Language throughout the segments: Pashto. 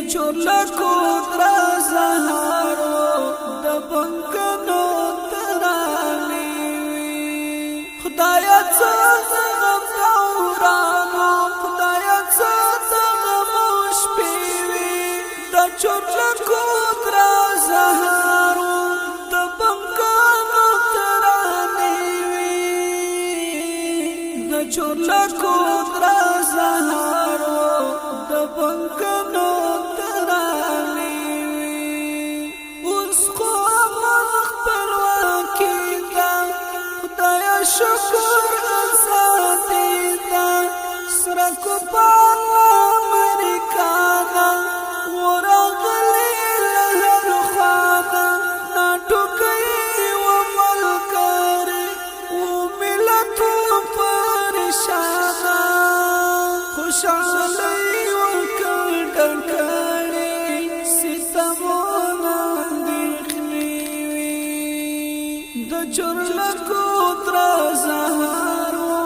چورلکو در زهارو د بنګنو ترانې خدایا څه غم دورانو خدایا څه غم شپې وي د چورلکو در زهارو د بنګنو ترانې د چورلکو در زهارو د بنګنو شکر ساتي دا سرکو پانا امریکانا ورغلی لهر خانا ناٹوکی و ملکاری و ملتو پرشانا خوشحالی و کڑکڑی ستمونا دیخنیوی دا چورلکو زهارو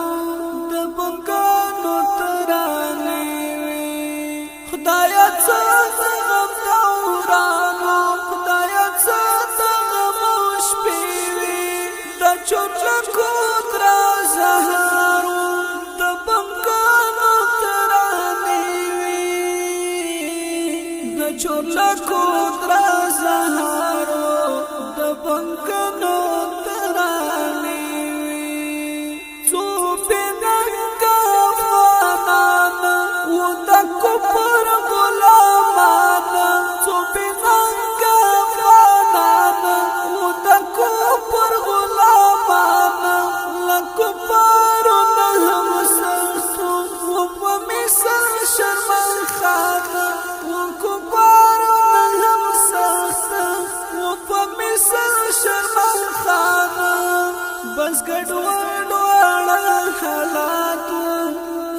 د بنګانو ترانې خدایا څه غم دورانو خدایا څه غم شپې وي د چورلکو در زهارو د بنګانو ترانې د چورلکو در زهارو د بنګانو پر غلامانا صوبی ننگا فانانا ودکو پر غلامانا لکو پارو نهم سختو وپمیسر شرمن خانا وکو پارو نهم سختو وپمیسر شرمن خانا بس گڑوڑ وڑا حالاتو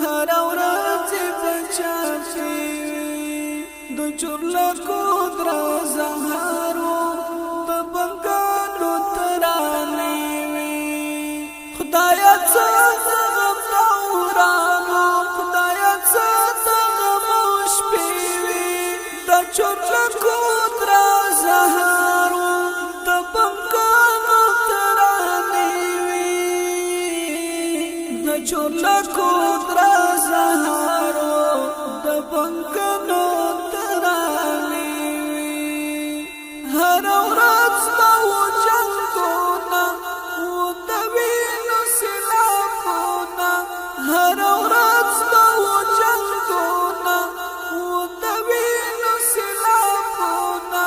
هر ورځ د چورلکو در زهارو د بنګانو ترانې خدایا څه غم دورانو خدایا څه غم شپې وي د چورلکو در زهارو د بنګانو ترانې د چورلکو در زهارو د بنګانو هر ورځ مو جنګونه و د وینو سیلابونه هر ورځ مو جنګونه و د وینو سیلابونه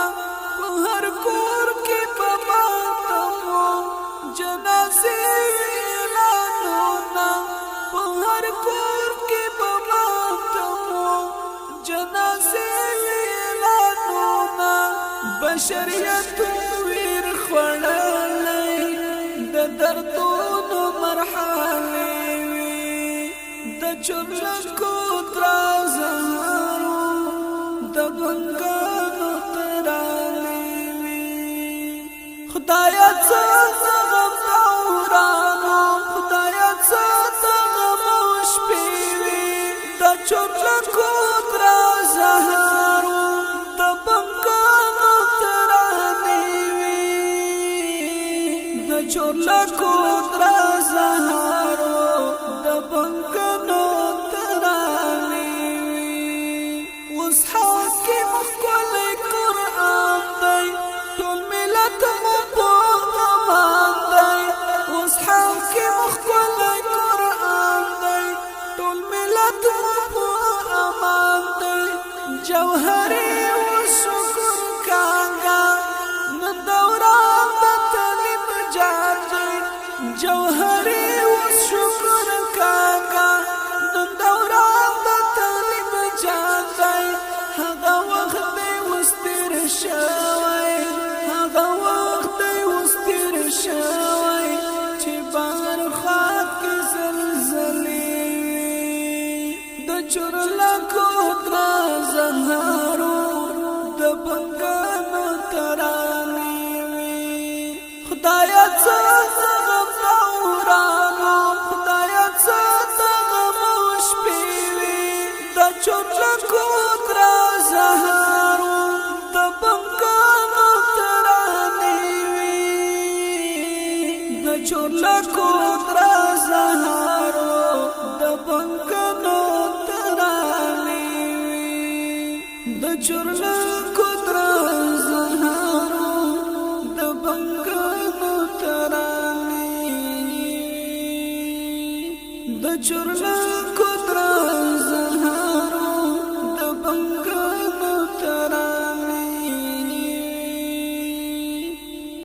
په هر کور کې په ماتمو جنازې اعلانونه په هر کور کې په ماتمو جنازې بشریت ویر خوړلې د دردونو مرحله وي د چورلکو در زهارو د بنګانو ترانې خدایا څه غم دورانو خدایا څه غم شپې وي د چورلکو در زهارو د بنګانو چورلکو در زهارو د بنګانو ترانې اوس حاکم ښکلی قرآن دی ټول ملت مو په امان دی اوس حاکم ښکلی قرآن دی ټول ملت مو په امان دی جوهري و شکر کانګا نن دوران جوهري و شکر کاغا نن دوران د تعلیم جاځي هغه وخت دی وستر شوی هغه وخت دی وستر شوی چې بار خاک زلزلې د چورلکو در زهارو د بنګانو ترانې خدایا څه خدایا څه غم شپې وي د چورلکو در زهارو چورلا کدرا زهارو د بنگانو ترانی د چورلا